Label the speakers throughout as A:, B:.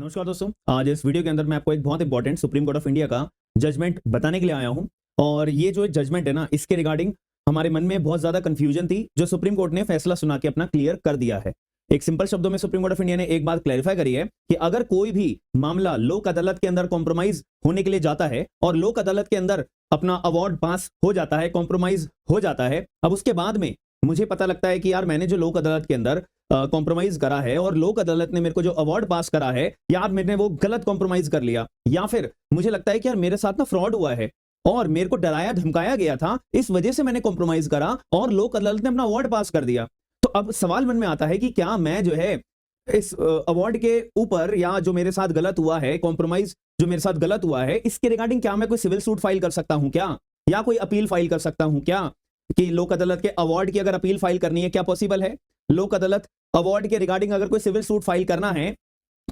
A: नमस्कार दोस्तों, आज इस वीडियो के अंदर मैं आपको एक बहुत important supreme court of India का जजमेंट बताने के लिए आया हूं। और ये जो जजमेंट है ना, इसके रिगार्डिंग हमारे मन में बहुत ज्यादा कंफ्यूजन थी, जो सुप्रीम कोर्ट ने फैसला सुना के अपना क्लियर कर दिया है। एक सिंपल शब्दों में सुप्रीम कोर्ट ऑफ इंडिया ने एक बात क्लैरिफाई करी है कि अगर कोई भी मामला लोक अदालत के अंदर कॉम्प्रोमाइज होने के लिए जाता है और लोक अदालत के अंदर अपना अवार्ड पास हो जाता है, कॉम्प्रोमाइज हो जाता है, अब उसके बाद में मुझे पता लगता है कि यार मैंने जो लोक अदालत के अंदर कॉम्प्रोमाइज करा है और लोक अदालत ने मेरे को जो अवार्ड पास करा है, यार मैंने वो गलत कॉम्प्रोमाइज कर लिया, या फिर मुझे लगता है कि यार मेरे साथ ना फ्रॉड हुआ है और मेरे को डराया धमकाया गया था, इस वजह से मैंने कॉम्प्रोमाइज करा और लोक अदालत ने अपना अवार्ड पास कर दिया। तो अब सवाल मन में आता है कि क्या मैं जो है इस अवार्ड के ऊपर, या जो मेरे साथ गलत हुआ है, कॉम्प्रोमाइज जो मेरे साथ गलत हुआ है, इसके रिगार्डिंग क्या मैं कोई सिविल सूट फाइल कर सकता हूं क्या, या कोई अपील फाइल कर सकता हूं क्या? कि लोक अदालत के अवार्ड की अगर अपील फाइल करनी है, क्या पॉसिबल है? लोक अदालत अवार्ड के रिगार्डिंग अगर कोई सिविल सूट फाइल करना है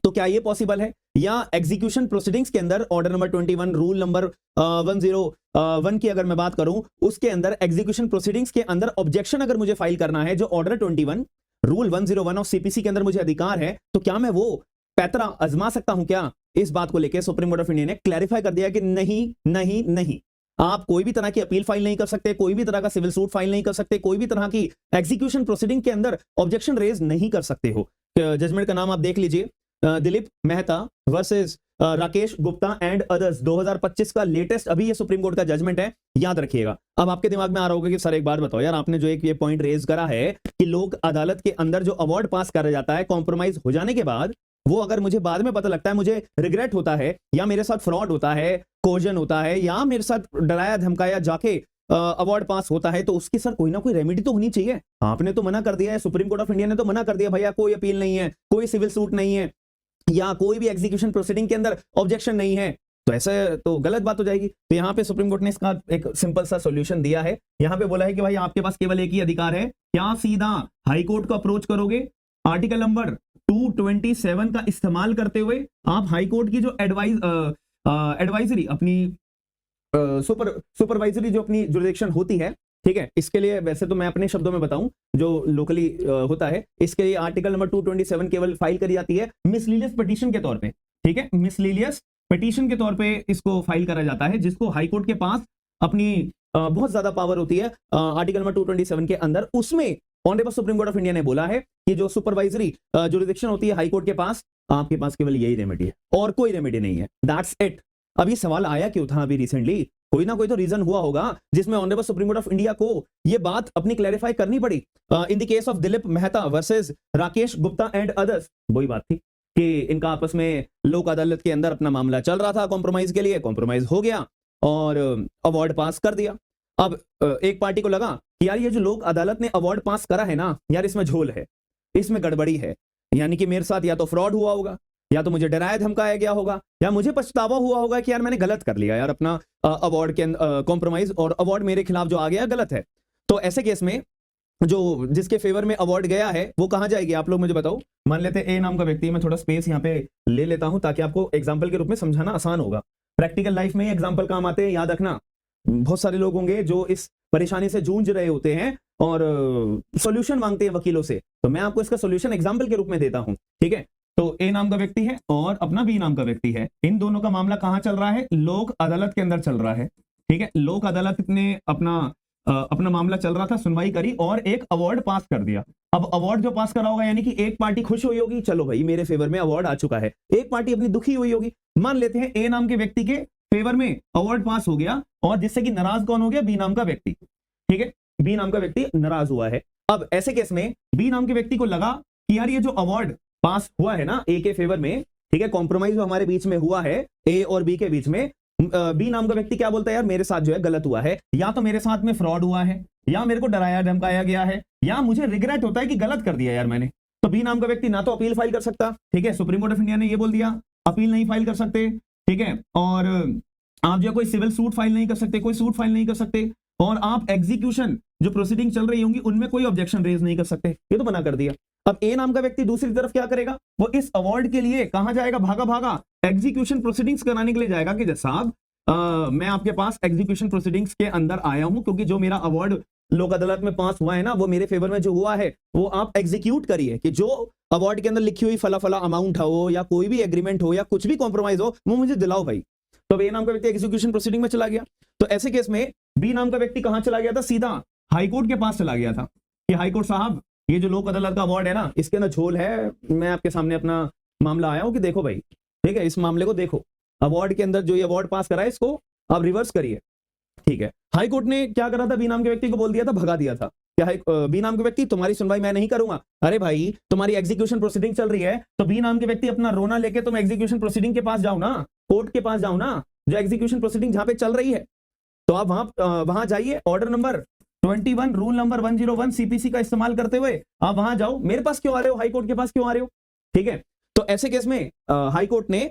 A: तो क्या ये पॉसिबल है? या एग्जीक्यूशन प्रोसीडिंग्स के अंदर ऑर्डर नंबर 21 रूल नंबर 101 की अगर मैं बात करूं, उसके अंदर एग्जीक्यूशन प्रोसीडिंग्स के अंदर ऑब्जेक्शन अगर मुझे फाइल करना है, जो ऑर्डर 21 रूल 101 ऑफ सीपीसी के अंदर मुझे अधिकार है, तो क्या मैं वो पैतरा आजमा सकता हूं क्या? इस बात को लेकर सुप्रीम कोर्ट ऑफ इंडिया ने क्लैरिफाई कर दिया कि नहीं नहीं नहीं, आप कोई भी तरह की अपील फाइल नहीं कर सकते, कोई भी तरह का सिविल सूट फाइल नहीं कर सकते, कोई भी तरह की एग्जीक्यूशन प्रोसीडिंग के अंदर ऑब्जेक्शन रेज नहीं कर सकते हो। जजमेंट का नाम आप देख लीजिए, Dilip Mehta versus Rakesh Gupta and others, 2025 का लेटेस्ट अभी ये सुप्रीम कोर्ट का जजमेंट है, याद रखिएगा। अब आपके दिमाग में आ रहा होगा कि सर एक बात बताओ यार, आपने जो एक ये पॉइंट रेज करा है कि लोक अदालत के अंदर जो अवार्ड पास करा जाता है कॉम्प्रोमाइज हो जाने के बाद, वो अगर मुझे बाद में पता लगता है, मुझे रिग्रेट होता है, या मेरे साथ फ्रॉड होता है, कोजन होता है, या मेरे साथ डराया धमकाया जाके अवार्ड पास होता है, तो उसकी सर कोई ना कोई रेमेडी तो होनी चाहिए। आपने तो मना कर दिया है, सुप्रीम कोर्ट ऑफ इंडिया ने तो मना कर दिया, भैया कोई अपील नहीं है, कोई सिविल सूट नहीं है, या कोई भी एग्जीक्यूशन प्रोसीडिंग के अंदर ऑब्जेक्शन नहीं है, तो ऐसे तो गलत बात हो जाएगी। तो यहाँ पे सुप्रीम कोर्ट ने इसका एक सिंपल सा सॉल्यूशन दिया है। यहाँ पे बोला है कि भाई आपके पास केवल एक ही अधिकार है, क्या सीधा हाई कोर्ट को अप्रोच करोगे, आर्टिकल नंबर 227 का इस्तेमाल करते हुए आप हाई कोर्ट की जो एडवाइजरी अपनी सुपरवाइजरी जो अपनी जुरिडिक्शन होती है, ठीक है, इसके लिए वैसे तो मैं अपने शब्दों में बताऊं जो लोकली होता है, इसके लिए आर्टिकल नंबर 227 केवल फाइल करी जाती है मिसलीनियस पिटीशन के तौर पे, ठीक है, मिसलीनियस पिटीशन के तौर पे इसको फाइल करा जाता है, जिसको हाई कोर्ट के पास अपनी बहुत ज्यादा पावर होती है आर्टिकल नंबर 227 के अंदर। उसमें honourable supreme court of India ने बोला है कि जो सुपरवाइजरी जुरिडिक्शन होती है हाई कोर्ट के पास, आपके पास केवल यही रेमेडी है और कोई रेमेडी नहीं है, दैट्स इट। अभी सवाल आया क्यों था अभी रिसेंटली? कोई ना कोई तो रीजन हुआ होगा जिसमें honourable supreme court of India को यह बात अपनी क्लैरिफाई करनी पड़ी। In the case of Dilip Mehta versus Rakesh Gupta and others, वही बात थी कि इनका आपस में लोक अदालत के अंदर अपना मामला चल रहा था कॉम्प्रोमाइज के लिए, कॉम्प्रोमाइज हो गया और अवार्ड पास कर दिया। अब एक पार्टी को लगा कि यार ये जो लोक अदालत ने अवार्ड पास करा है ना, यार इसमें झोल है, इसमें गड़बड़ी है, यानी कि मेरे साथ या तो फ्रॉड हुआ होगा, या तो मुझे डराया धमकाया गया होगा, या मुझे पछतावा हुआ होगा कि यार मैंने गलत कर लिया यार, अपना अवार्ड के कॉम्प्रोमाइज और अवार्ड मेरे खिलाफ जो आ गया गलत है। तो ऐसे केस में जो जिसके फेवर में अवार्ड गया है वो कहां जाएगी, आप लोग मुझे बताओ। मान लेते हैं ए नाम का व्यक्ति, मैं थोड़ा स्पेस यहाँ पे ले लेता हूं ताकि आपको एग्जाम्पल के रूप में समझाना आसान होगा। प्रैक्टिकल लाइफ में एग्जाम्पल काम आते हैं, याद रखना। बहुत सारे लोग होंगे जो इस परेशानी से जूझ रहे होते हैं और सॉल्यूशन मांगते हैं वकीलों से, तो मैं आपको इसका सॉल्यूशन एग्जाम्पल के रूप में देता हूं, ठीक है। तो ए नाम का व्यक्ति है और अपना बी नाम का व्यक्ति है, इन दोनों का मामला कहां चल रहा है? लोक अदालत के अंदर चल रहा है, ठीक है। लोक अदालत ने अपना मामला चल रहा था, सुनवाई करी और एक अवार्ड पास कर दिया। अब अवार्ड जो पास करा होगा, यानी कि एक पार्टी खुश हुई होगी, चलो भाई मेरे फेवर में अवार्ड आ चुका है, एक पार्टी अपनी दुखी हुई होगी। मान लेते हैं ए नाम के व्यक्ति के फेवर में अवार्ड पास हो गया, और जिससे कि नाराज कौन हो गया? बी नाम का व्यक्ति, ठीक है, बी नाम का व्यक्ति नाराज हुआ है। अब ऐसे केस में बी नाम के व्यक्ति को लगा कि यार ये जो अवार्ड पास हुआ है ना ए के फेवर में, ठीक है, कॉम्प्रोमाइज जो हमारे बीच में हुआ है ए और बी के बीच में, बी नाम का व्यक्ति क्या बोलता है? यार मेरे साथ जो है गलत हुआ है, या तो मेरे साथ में फ्रॉड हुआ है, या मेरे को डराया धमकाया गया है, या मुझे रिग्रेट होता है कि गलत कर दिया यार मैंने। तो बी नाम का व्यक्ति ना तो अपील फाइल कर सकता, ठीक है, सुप्रीम कोर्ट ऑफ इंडिया ने ये बोल दिया अपील नहीं फाइल कर सकते, ठीक है, और आप जो कोई सिविल सूट फाइल नहीं कर सकते, कोई सूट फाइल नहीं कर सकते, और आप एग्जीक्यूशन जो प्रोसीडिंग चल रही होंगी उनमें कोई ऑब्जेक्शन रेज नहीं कर सकते, ये तो मना कर दिया। अब ए नाम का व्यक्ति दूसरी तरफ क्या करेगा? वो इस अवार्ड के लिए कहां जाएगा? भागा भागा एग्जीक्यूशन प्रोसीडिंग्स कराने के लिए जाएगा कि साहब मैं आपके पास एग्जीक्यूशन प्रोसीडिंग्स के अंदर आया हूं, क्योंकि जो मेरा अवार्ड लोक अदालत में पास हुआ है ना, वो मेरे फेवर में जो हुआ है वो आप एग्जीक्यूट करिए, कि जो अवार्ड के अंदर लिखी हुई फला फला अमाउंट हो या कोई भी एग्रीमेंट हो या कुछ भी कॉम्प्रोमाइज हो, वो मुझे दिलाओ भाई। तो अब ए नाम का व्यक्ति एग्जीक्यूशन प्रोसीडिंग में चला गया। तो ऐसे केस में बी नाम का व्यक्ति कहां चला गया था? सीधा हाईकोर्ट के पास चला गया था कि हाईकोर्ट साहब, ये जो लोक अदालत का अवार्ड है ना, इसके अंदर झोल है, मैं आपके सामने अपना मामला आया हूं कि देखो भाई, ठीक है, इस मामले को देखो, अवार्ड के अंदर जो ये अवार्ड पास करा है इसको आप रिवर्स करिए। ठीक है, हाईकोर्ट ने क्या करा था? बी नाम के व्यक्ति को बोल दिया था, भगा दिया था क्या बी नाम के व्यक्ति, तुम्हारी सुनवाई मैं नहीं करूंगा। अरे भाई, तुम्हारी एग्जीक्यूशन प्रोसीडिंग चल रही है, तो बी नाम के व्यक्ति अपना रोना लेके तुम एग्जीक्यूशन प्रोसीडिंग के पास जाओ ना, कोर्ट के पास जाओ ना, जो एग्जीक्यूशन प्रोसीडिंग जहां पे चल रही है, तो आप वहां जाइए, order number 21 rule number 101 CPC का इस्तेमाल करते हुए आप वहां जाओ। मेरे पास क्यों आ रहे हो? हाईकोर्ट के पास क्यों आ रहे हो? ठीक है, तो ऐसे केस में हाईकोर्ट ने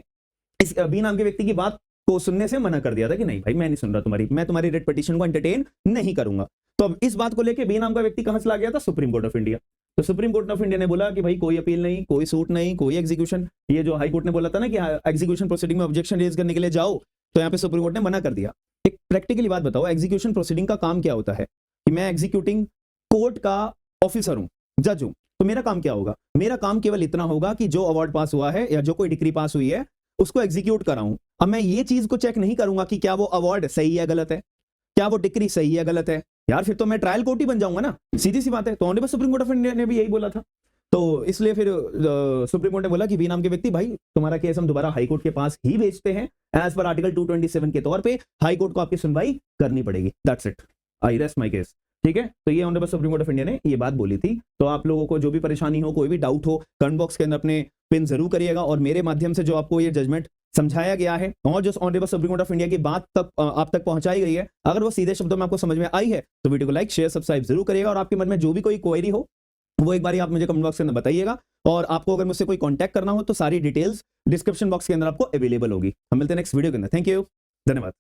A: इस बी नाम के व्यक्ति की बात को सुनने से मना कर दिया था कि नहीं भाई, मैं नहीं सुन रहा तुम्हारी, मैं तुम्हारी रिट पिटीशन को एंटरटेन नहीं करूंगा। तो अब इस बात को लेकर बी नाम का व्यक्ति कहां चला गया था? Supreme court of India. तो सुप्रीम कोर्ट ऑफ इंडिया ने बोला कि भाई कोई अपील नहीं, कोई सूट नहीं, कोई एग्जीक्यूशन, ये जो हाई कोर्ट ने बोला था ना कि एग्जीक्यूशन प्रोसीडिंग में ऑब्जेक्शन रेज करने के लिए जाओ, तो यहाँ पे सुप्रीम कोर्ट ने मना कर दिया। एक प्रैक्टिकली बात बताओ, एग्जीक्यूशन प्रोसीडिंग का काम क्या होता है? कि मैं एग्जीक्यूटिंग कोर्ट का ऑफिसर हूं, जज हूं, तो मेरा काम क्या होगा? मेरा काम केवल इतना होगा कि जो अवार्ड पास हुआ है या जो कोई डिग्री पास हुई है उसको एग्जीक्यूट कराऊं। अब मैं ये चीज को चेक नहीं करूंगा कि क्या वो अवार्ड सही है गलत है, क्या वो डिग्री सही है गलत है, यार फिर तो मैं ट्रायल कोर्ट ही बन जाऊंगा ना, सीधी सी बात है। तो honourable supreme court of India ने भी यही बोला था। तो इसलिए फिर सुप्रीम कोर्ट ने बोला कि बी नाम के व्यक्ति, भाई तुम्हारा केस हम दोबारा हाईकोर्ट के पास ही भेजते हैं, एज पर आर्टिकल 227 के तौर पे हाईकोर्ट को आपकी सुनवाई करनी पड़ेगी। That's it, I rest my case. ठीक है, तो ये honourable supreme court of India ने ये बात बोली थी। तो आप लोगों को जो भी परेशानी हो, कोई भी डाउट हो, कमेंट बॉक्स के अंदर अपने पिन जरूर करिएगा, और मेरे माध्यम से जो आपको ये जजमेंट समझाया गया है और जो honourable supreme court of India की बात तक आप तक पहुंचाई गई है, अगर वो सीधे शब्दों में आपको समझ में आई है तो वीडियो को लाइक शेयर सब्सक्राइब जरूर करिएगा। और आपके मन में जो भी कोई क्वेरी हो वो एक बार आप मुझे कमेंट बॉक्स के अंदर बताइएगा, और आपको अगर मुझसे कोई कांटेक्ट करना हो तो सारी डिटेल्स डिस्क्रिप्शन बॉक्स के अंदर आपको अवेलेबल होगी। हम मिलते हैं नेक्स्ट वीडियो के अंदर। थैंक यू, धन्यवाद।